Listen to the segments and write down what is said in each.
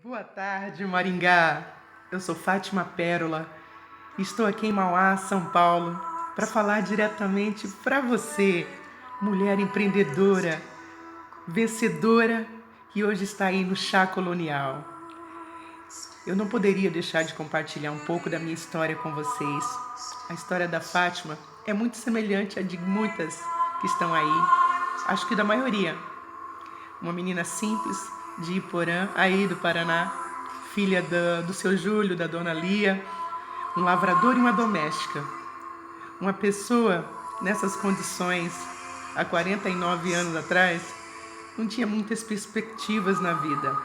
Boa tarde, Maringá. Eu sou Fátima Pérola e estou aqui em Mauá, São Paulo, para falar diretamente para você, mulher empreendedora, vencedora que hoje está aí no chá colonial. Eu não poderia deixar de compartilhar um pouco da minha história com vocês. A história da Fátima é muito semelhante à de muitas que estão aí, acho que da maioria. Uma menina simples de Iporã, aí do Paraná, filha do seu Júlio, da dona Lia, um lavrador e uma doméstica. Uma pessoa nessas condições, há 49 anos atrás, não tinha muitas perspectivas na vida.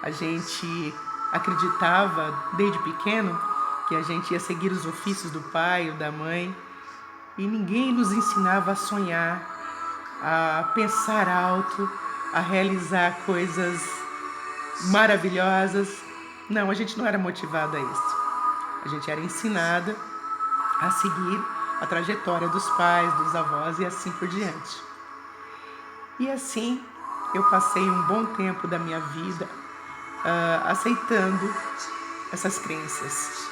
A gente acreditava, desde pequeno, que a gente ia seguir os ofícios do pai ou da mãe, e ninguém nos ensinava a sonhar, a pensar alto, a realizar coisas maravilhosas. Não, a gente não era motivada a isso. A gente era ensinada a seguir a trajetória dos pais, dos avós e assim por diante. E assim eu passei um bom tempo da minha vida aceitando essas crenças.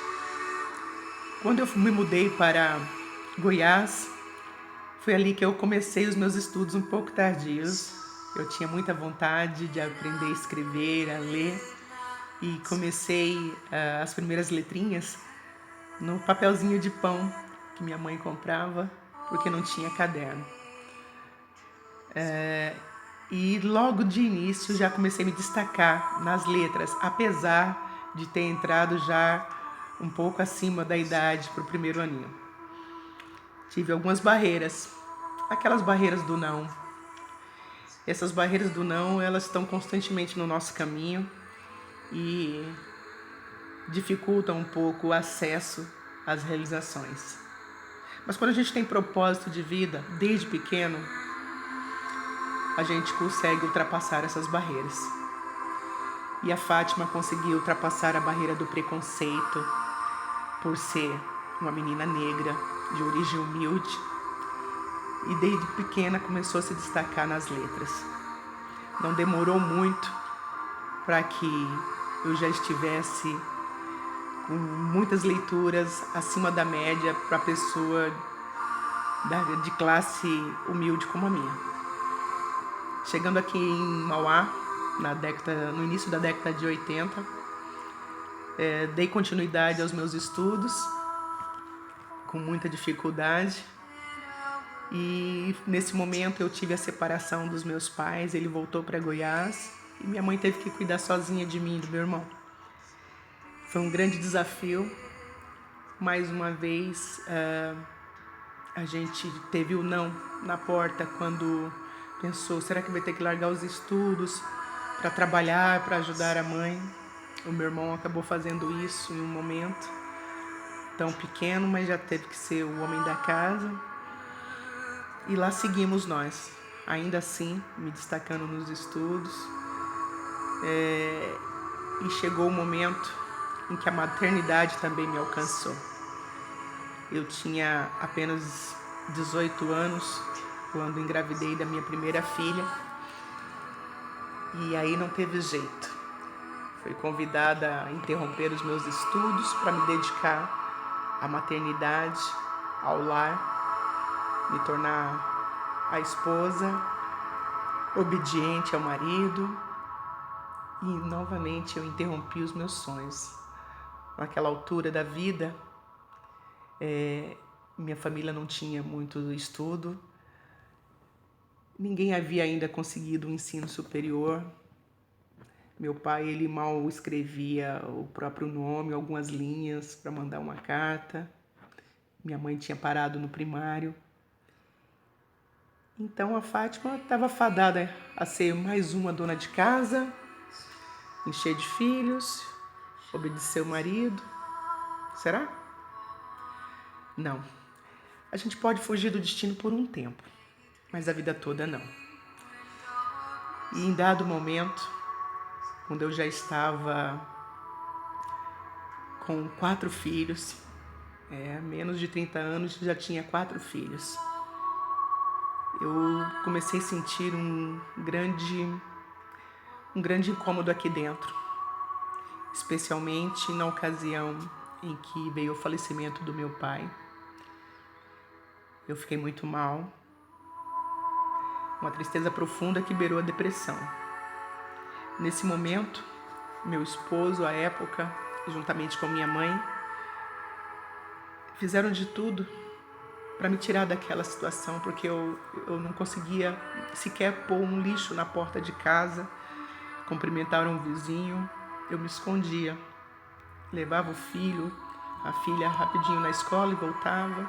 Quando eu me mudei para Goiás, foi ali que eu comecei os meus estudos um pouco tardios. Eu tinha muita vontade de aprender a escrever, a ler, e comecei as primeiras letrinhas no papelzinho de pão que minha mãe comprava, porque não tinha caderno. E logo de início já comecei a me destacar nas letras, apesar de ter entrado já um pouco acima da idade para o primeiro aninho. Tive algumas barreiras, aquelas barreiras do não. Essas barreiras do não, elas estão constantemente no nosso caminho e dificultam um pouco o acesso às realizações. Mas quando a gente tem propósito de vida, desde pequeno, a gente consegue ultrapassar essas barreiras. E a Fátima conseguiu ultrapassar a barreira do preconceito por ser uma menina negra, de origem humilde, e desde pequena começou a se destacar nas letras. Não demorou muito para que eu já estivesse com muitas leituras acima da média para pessoa de classe humilde como a minha. Chegando aqui em Mauá, no início da década de 80, dei continuidade aos meus estudos, com muita dificuldade. E nesse momento eu tive a separação dos meus pais, ele voltou para Goiás e minha mãe teve que cuidar sozinha de mim e do meu irmão. Foi um grande desafio. Mais uma vez, a gente teve o não na porta quando pensou, será que vai ter que largar os estudos para trabalhar, para ajudar a mãe? O meu irmão acabou fazendo isso em um momento tão pequeno, mas já teve que ser o homem da casa. E lá seguimos nós, ainda assim, me destacando nos estudos. E chegou o momento em que a maternidade também me alcançou. Eu tinha apenas 18 anos quando engravidei da minha primeira filha. E aí não teve jeito. Fui convidada a interromper os meus estudos para me dedicar à maternidade, ao lar, me tornar a esposa, obediente ao marido. E novamente eu interrompi os meus sonhos. Naquela altura da vida, minha família não tinha muito estudo, ninguém havia ainda conseguido um ensino superior. Meu pai, ele mal escrevia o próprio nome, algumas linhas para mandar uma carta. Minha mãe tinha parado no primário. Então a Fátima estava fadada a ser mais uma dona de casa, encher de filhos, obedecer o marido. Será? Não. A gente pode fugir do destino por um tempo, mas a vida toda não. E em dado momento, quando eu já estava com 4 filhos, menos de 30 anos, já tinha 4 filhos. Eu comecei a sentir um grande incômodo aqui dentro. especialmente na ocasião em que veio o falecimento do meu pai. Eu fiquei muito mal, uma tristeza profunda que beirou a depressão. Nesse momento, meu esposo, à época, juntamente com minha mãe, fizeram de tudo para me tirar daquela situação, porque eu não conseguia sequer pôr um lixo na porta de casa, cumprimentar um vizinho. Eu me escondia, levava o filho, a filha rapidinho na escola e voltava.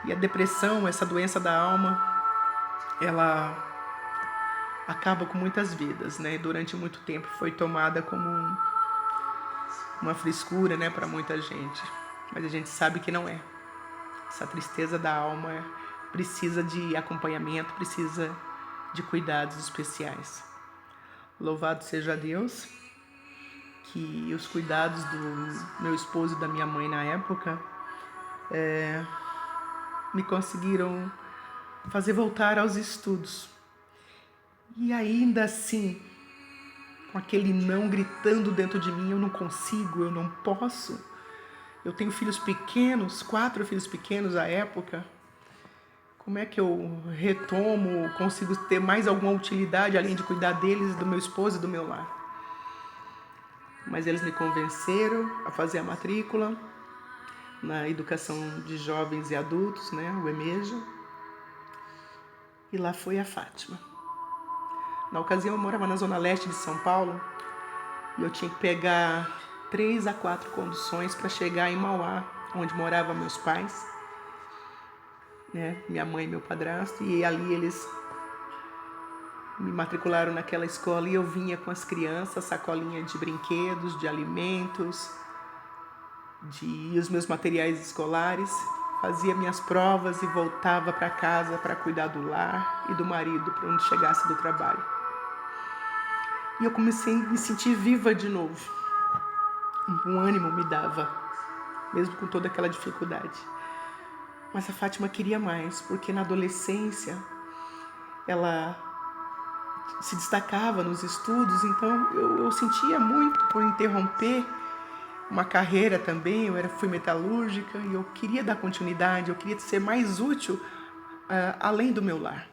E a depressão, essa doença da alma, ela acaba com muitas vidas, né? Durante muito tempo foi tomada como uma frescura, né, para muita gente. Mas a gente sabe que não é. Essa tristeza da alma precisa de acompanhamento, precisa de cuidados especiais. Louvado seja Deus que os cuidados do meu esposo e da minha mãe na época me conseguiram fazer voltar aos estudos. E ainda assim, com aquele não gritando dentro de mim, eu não consigo, eu não posso. Eu tenho filhos pequenos, 4 filhos pequenos à época. Como é que eu retomo, consigo ter mais alguma utilidade além de cuidar deles, do meu esposo e do meu lar? Mas eles me convenceram a fazer a matrícula na educação de jovens e adultos, né, o EMEJA. E lá foi a Fátima. Na ocasião eu morava na zona leste de São Paulo e eu tinha que pegar 3 a 4 conduções para chegar em Mauá, onde moravam meus pais, né, minha mãe e meu padrasto, e ali eles me matricularam naquela escola e eu vinha com as crianças, sacolinha de brinquedos, de alimentos, de os meus materiais escolares, fazia minhas provas e voltava para casa para cuidar do lar e do marido para onde chegasse do trabalho. E eu comecei a me sentir viva de novo. Um ânimo me dava, mesmo com toda aquela dificuldade. Mas a Fátima queria mais, porque na adolescência ela se destacava nos estudos, então eu sentia muito por interromper uma carreira também. Eu fui metalúrgica e eu queria dar continuidade, eu queria ser mais útil além do meu lar.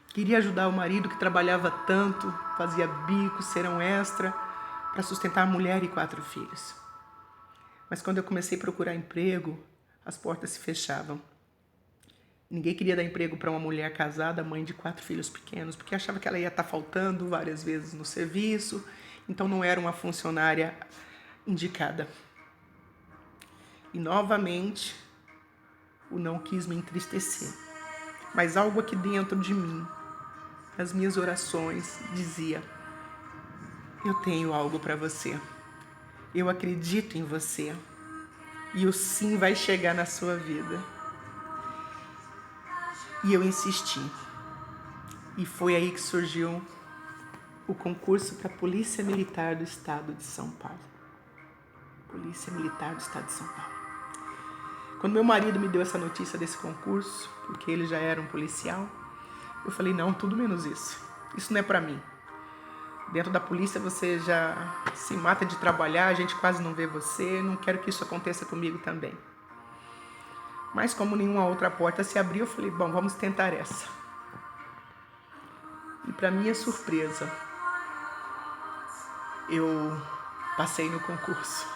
Queria ajudar o marido que trabalhava tanto, fazia bico, serão extra, para sustentar a mulher e 4 filhos. Mas quando eu comecei a procurar emprego, as portas se fechavam. Ninguém queria dar emprego para uma mulher casada, mãe de 4 filhos pequenos, porque achava que ela ia estar faltando várias vezes no serviço, então não era uma funcionária indicada. E novamente, o não quis me entristecer. Mas algo aqui dentro de mim, as minhas orações, dizia: eu tenho algo para você. Eu acredito em você. E o sim vai chegar na sua vida. E eu insisti. E foi aí que surgiu o concurso para a Polícia Militar do Estado de São Paulo. Polícia Militar do Estado de São Paulo. Quando meu marido me deu essa notícia desse concurso, porque ele já era um policial, eu falei: não, tudo menos isso. Isso não é para mim. Dentro da polícia você já se mata de trabalhar, a gente quase não vê você, não quero que isso aconteça comigo também. Mas como nenhuma outra porta se abriu, eu falei: bom, vamos tentar essa. E para minha surpresa, eu passei no concurso.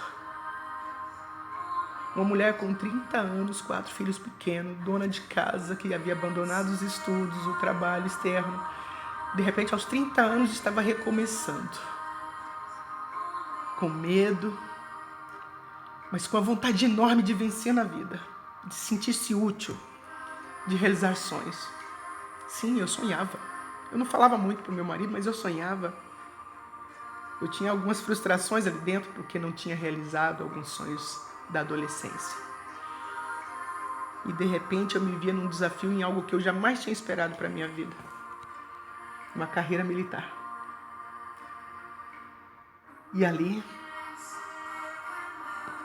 Uma mulher com 30 anos, 4 filhos pequenos, dona de casa, que havia abandonado os estudos, o trabalho externo, de repente, aos 30 anos, estava recomeçando. Com medo, mas com a vontade enorme de vencer na vida, de sentir-se útil, de realizar sonhos. Sim, eu sonhava. Eu não falava muito para o meu marido, mas eu sonhava. Eu tinha algumas frustrações ali dentro, porque não tinha realizado alguns sonhos da adolescência. E de repente eu me via num desafio em algo que eu jamais tinha esperado para a minha vida. Uma carreira militar. E ali,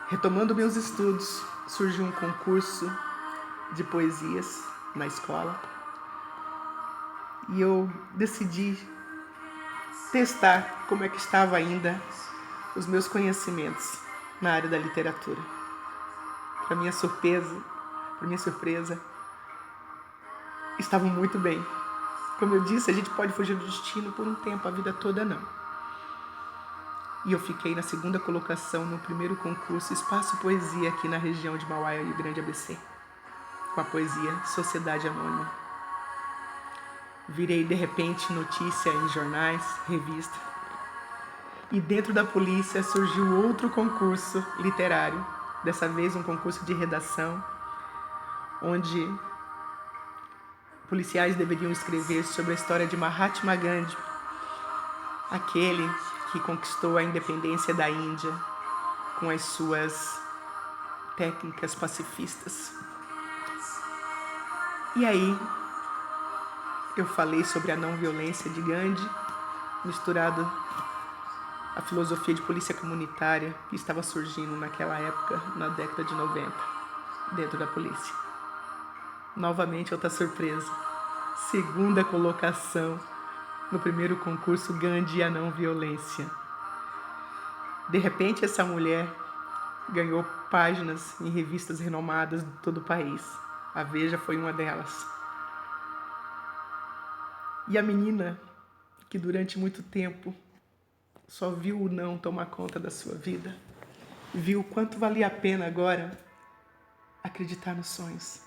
retomando meus estudos, surgiu um concurso de poesias na escola. E eu decidi testar como é que estava ainda os meus conhecimentos na área da literatura. Para minha surpresa, estavam muito bem. Como eu disse, a gente pode fugir do destino por um tempo, a vida toda não. E eu fiquei na segunda colocação no primeiro concurso Espaço Poesia aqui na região de Mauá e Grande ABC, com a poesia Sociedade Anônima. Virei de repente notícia em jornais, revista. E dentro da polícia surgiu outro concurso literário, dessa vez um concurso de redação, onde policiais deveriam escrever sobre a história de Mahatma Gandhi, aquele que conquistou a independência da Índia com as suas técnicas pacifistas. E aí, eu falei sobre a não violência de Gandhi, misturado à filosofia de polícia comunitária que estava surgindo naquela época, na década de 90, dentro da polícia. Novamente, outra surpresa. Segunda colocação no primeiro concurso Gandhi e a não violência. De repente, essa mulher ganhou páginas em revistas renomadas de todo o país. A Veja foi uma delas. E a menina, que durante muito tempo só viu o não tomar conta da sua vida, viu o quanto valia a pena agora acreditar nos sonhos,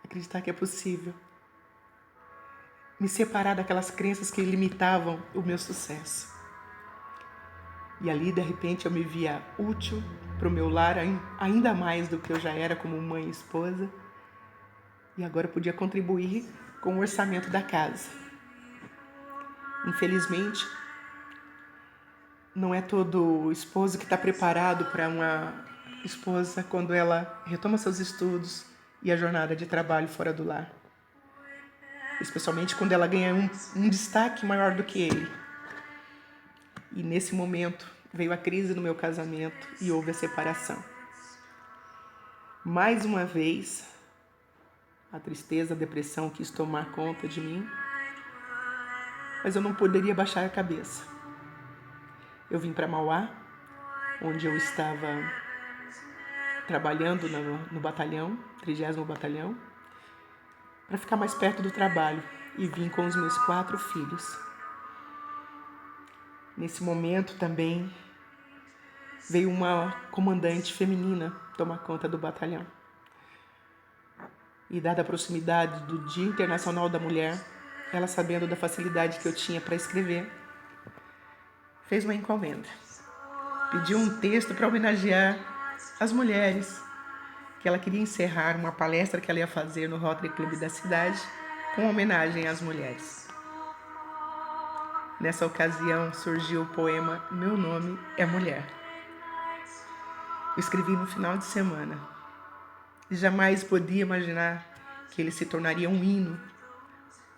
acreditar que é possível, me separar daquelas crenças que limitavam o meu sucesso. E ali, de repente, eu me via útil para o meu lar ainda mais do que eu já era como mãe e esposa, e agora eu podia contribuir com o orçamento da casa. Infelizmente, não é todo esposo que está preparado para uma esposa quando ela retoma seus estudos e a jornada de trabalho fora do lar. Especialmente quando ela ganha um destaque maior do que ele. E nesse momento veio a crise no meu casamento e houve a separação. Mais uma vez, a tristeza, a depressão quis tomar conta de mim, mas eu não poderia baixar a cabeça. Eu vim para Mauá, onde eu estava trabalhando no batalhão, 30º batalhão, para ficar mais perto do trabalho, e vim com os meus 4 filhos. Nesse momento também veio uma comandante feminina tomar conta do batalhão. E dada a proximidade do Dia Internacional da Mulher, ela, sabendo da facilidade que eu tinha para escrever, fez uma encomenda. Pediu um texto para homenagear as mulheres, que ela queria encerrar uma palestra que ela ia fazer no Rotary Club da cidade, com homenagem às mulheres. Nessa ocasião surgiu o poema Meu Nome é Mulher. Eu escrevi no final de semana e jamais podia imaginar que ele se tornaria um hino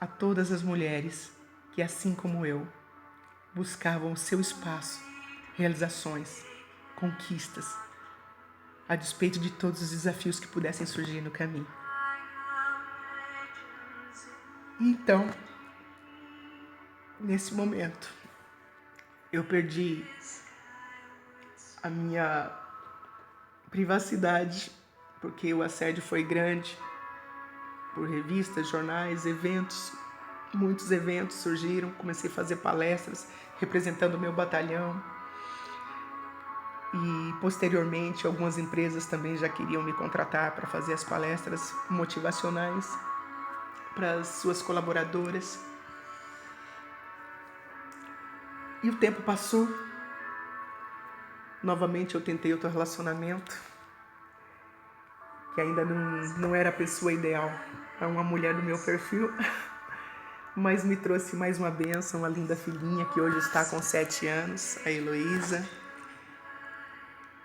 a todas as mulheres que, assim como eu, buscavam o seu espaço, realizações, conquistas, a despeito de todos os desafios que pudessem surgir no caminho. Então, nesse momento, eu perdi a minha privacidade, porque o assédio foi grande, por revistas, jornais, eventos. Muitos eventos surgiram, comecei a fazer palestras representando o meu batalhão. E posteriormente algumas empresas também já queriam me contratar para fazer as palestras motivacionais para as suas colaboradoras. E o tempo passou. Novamente eu tentei outro relacionamento, que ainda não era a pessoa ideal para uma mulher do meu perfil, mas me trouxe mais uma bênção, uma linda filhinha que hoje está com 7 anos, a Heloísa,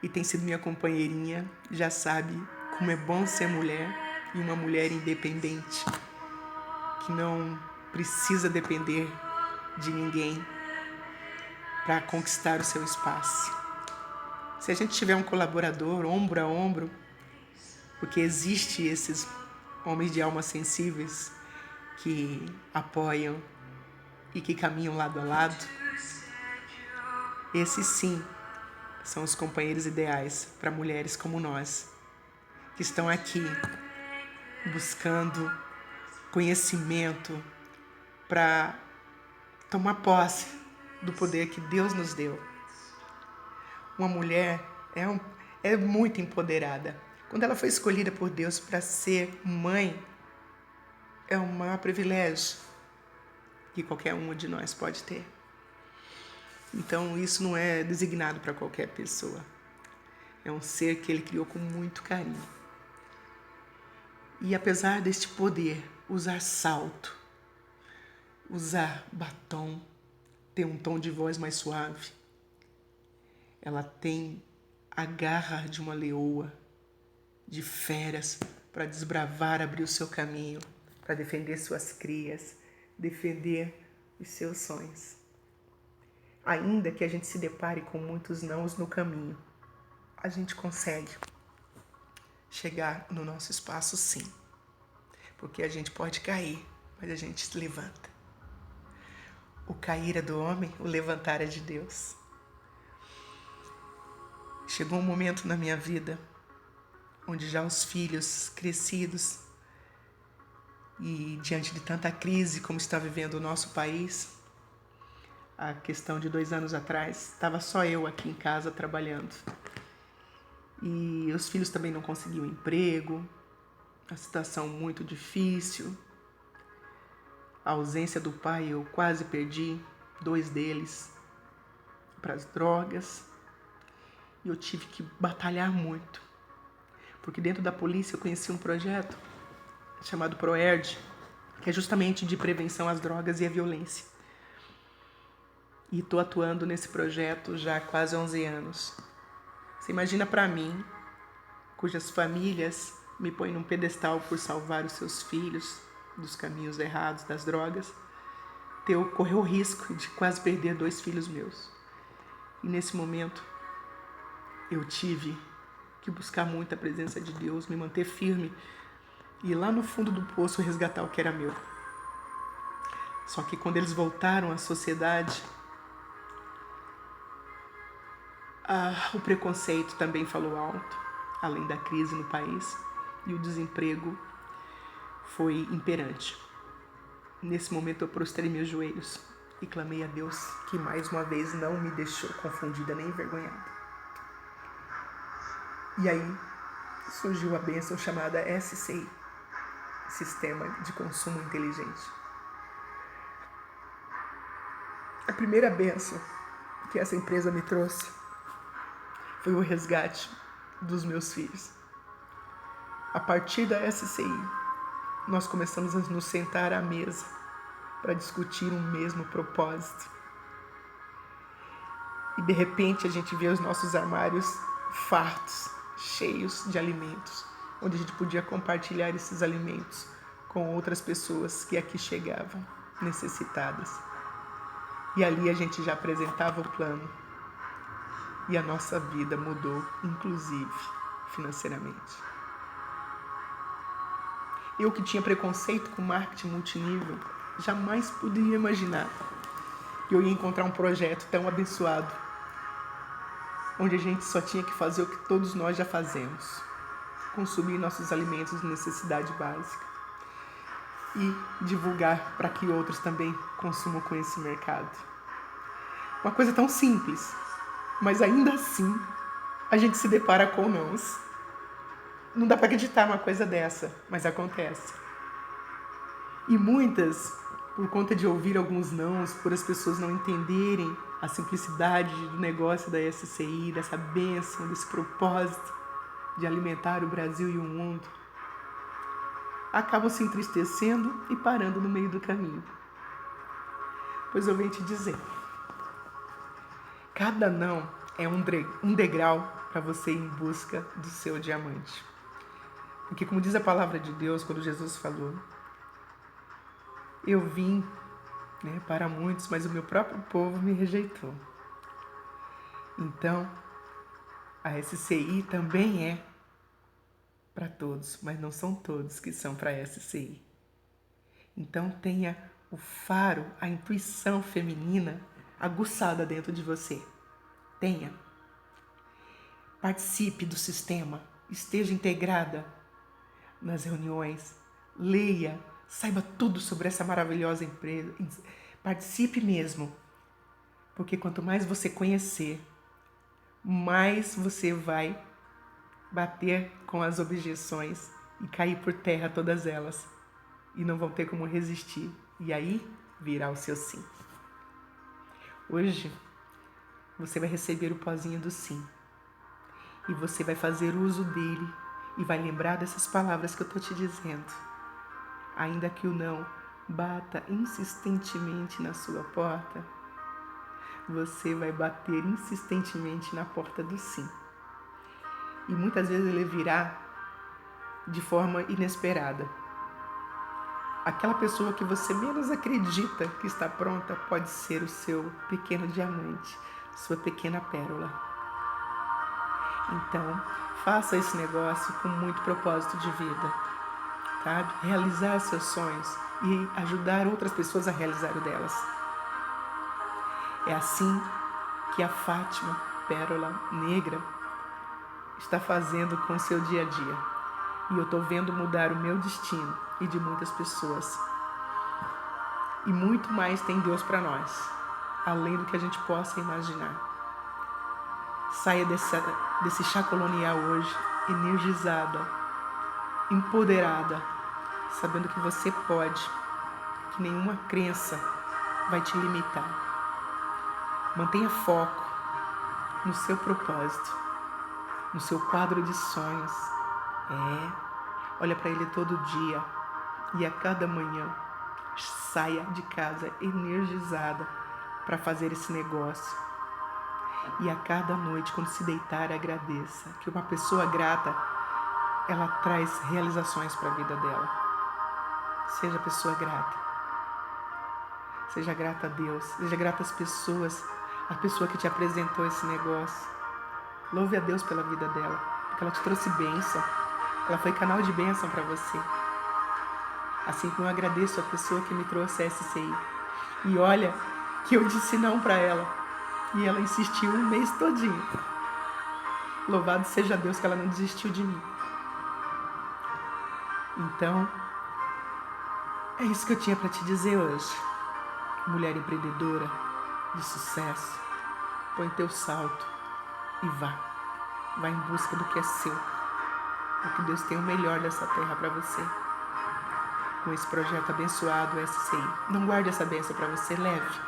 e tem sido minha companheirinha. Já sabe como é bom ser mulher, e uma mulher independente, que não precisa depender de ninguém para conquistar o seu espaço. Se a gente tiver um colaborador ombro a ombro, porque existe esses homens de almas sensíveis que apoiam e que caminham lado a lado, esses sim são os companheiros ideais para mulheres como nós, que estão aqui buscando conhecimento para tomar posse do poder que Deus nos deu. Uma mulher é muito empoderada. Quando ela foi escolhida por Deus para ser mãe, é um maior privilégio que qualquer uma de nós pode ter. Então, isso não é designado para qualquer pessoa. É um ser que Ele criou com muito carinho. E apesar deste poder, usar salto, usar batom, ter um tom de voz mais suave, ela tem a garra de uma leoa, de feras, para desbravar, abrir o seu caminho, para defender suas crias, defender os seus sonhos. Ainda que a gente se depare com muitos nãos no caminho, a gente consegue chegar no nosso espaço, sim. Porque a gente pode cair, mas a gente se levanta. O cair é do homem, o levantar é de Deus. Chegou um momento na minha vida onde já os filhos crescidos e diante de tanta crise como está vivendo o nosso país, a questão de 2 anos atrás, estava só eu aqui em casa trabalhando. E os filhos também não conseguiam emprego, a situação muito difícil. A ausência do pai, eu quase perdi 2 deles para as drogas. E eu tive que batalhar muito. Porque dentro da polícia eu conheci um projeto chamado ProERD, que é justamente de prevenção às drogas e à violência. E estou atuando nesse projeto já há quase 11 anos. Você imagina para mim, cujas famílias me põem num pedestal por salvar os seus filhos dos caminhos errados, das drogas, correr o risco de quase perder 2 filhos meus. E nesse momento, eu tive que buscar muito a presença de Deus, me manter firme e ir lá no fundo do poço resgatar o que era meu. Só que quando eles voltaram à sociedade, o preconceito também falou alto, além da crise no país, e o desemprego foi imperante. Nesse momento eu prostrei meus joelhos e clamei a Deus, que mais uma vez não me deixou confundida nem envergonhada. E aí surgiu a bênção chamada SCI, Sistema de Consumo Inteligente. A primeira bênção que essa empresa me trouxe foi o resgate dos meus filhos. A partir da SCI, nós começamos a nos sentar à mesa para discutir um mesmo propósito. E de repente a gente vê os nossos armários fartos, cheios de alimentos, onde a gente podia compartilhar esses alimentos com outras pessoas que aqui chegavam, necessitadas. E ali a gente já apresentava o plano. E a nossa vida mudou, inclusive financeiramente. Eu que tinha preconceito com marketing multinível, jamais poderia imaginar que eu ia encontrar um projeto tão abençoado, onde a gente só tinha que fazer o que todos nós já fazemos, consumir nossos alimentos de necessidade básica e divulgar para que outros também consumam com esse mercado. Uma coisa tão simples, mas ainda assim a gente se depara com nãos. Não dá para acreditar uma coisa dessa, mas acontece. E muitas, por conta de ouvir alguns nãos, por as pessoas não entenderem a simplicidade do negócio da SCI, dessa bênção, desse propósito de alimentar o Brasil e o mundo, acabam se entristecendo e parando no meio do caminho. Pois eu venho te dizer, cada não é um degrau para você ir em busca do seu diamante. Porque como diz a palavra de Deus, quando Jesus falou, eu vim para muitos, mas o meu próprio povo me rejeitou. Então, a SCI também é para todos, mas não são todos que são para a SCI. Então tenha o faro, a intuição feminina aguçada dentro de você. Tenha. Participe do sistema, esteja integrada nas reuniões, leia, saiba tudo sobre essa maravilhosa empresa, participe mesmo, porque quanto mais você conhecer, mais você vai bater com as objeções e cair por terra todas elas, e não vão ter como resistir, e aí virá o seu sim. Hoje, você vai receber o pozinho do sim, e você vai fazer uso dele, e vai lembrar dessas palavras que eu estou te dizendo. Ainda que o não bata insistentemente na sua porta, você vai bater insistentemente na porta do sim. E muitas vezes ele virá de forma inesperada. Aquela pessoa que você menos acredita que está pronta pode ser o seu pequeno diamante, sua pequena pérola. Então, faça esse negócio com muito propósito de vida, sabe? Realizar seus sonhos e ajudar outras pessoas a realizar o delas. É assim que a Fátima, pérola negra, está fazendo com o seu dia a dia. E eu estou vendo mudar o meu destino e de muitas pessoas. E muito mais tem Deus para nós, além do que a gente possa imaginar. Saia desse chá colonial hoje, energizada, empoderada, sabendo que você pode, que nenhuma crença vai te limitar. Mantenha foco no seu propósito, no seu quadro de sonhos. Olha para ele todo dia e a cada manhã saia de casa energizada para fazer esse negócio. E a cada noite, quando se deitar, agradeça. Que uma pessoa grata, ela traz realizações para a vida dela. Seja pessoa grata. Seja grata a Deus. Seja grata às pessoas. A pessoa que te apresentou esse negócio. Louve a Deus pela vida dela. Porque ela te trouxe bênção. Ela foi canal de bênção para você. Assim como eu agradeço a pessoa que me trouxe a SCI. E olha que eu disse não para ela. E ela insistiu um mês todinho. Louvado seja Deus que ela não desistiu de mim. Então, é isso que eu tinha para te dizer hoje. Mulher empreendedora, de sucesso, põe teu salto e vá. Vá em busca do que é seu. Porque Deus tem o melhor dessa terra para você. Com esse projeto abençoado, SCI. Não guarde essa bênção para você, leve.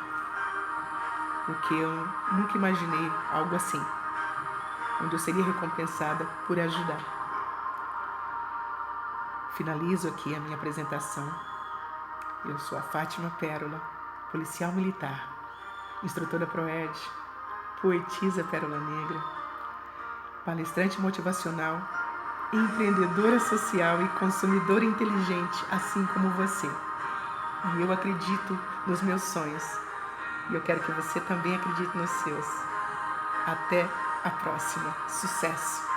Porque eu nunca imaginei algo assim, onde eu seria recompensada por ajudar. Finalizo aqui a minha apresentação. Eu sou a Fátima Pérola, policial militar, instrutora ProEd, poetisa Pérola Negra, palestrante motivacional, empreendedora social e consumidora inteligente, assim como você. E eu acredito nos meus sonhos. E eu quero que você também acredite nos seus. Até a próxima. Sucesso!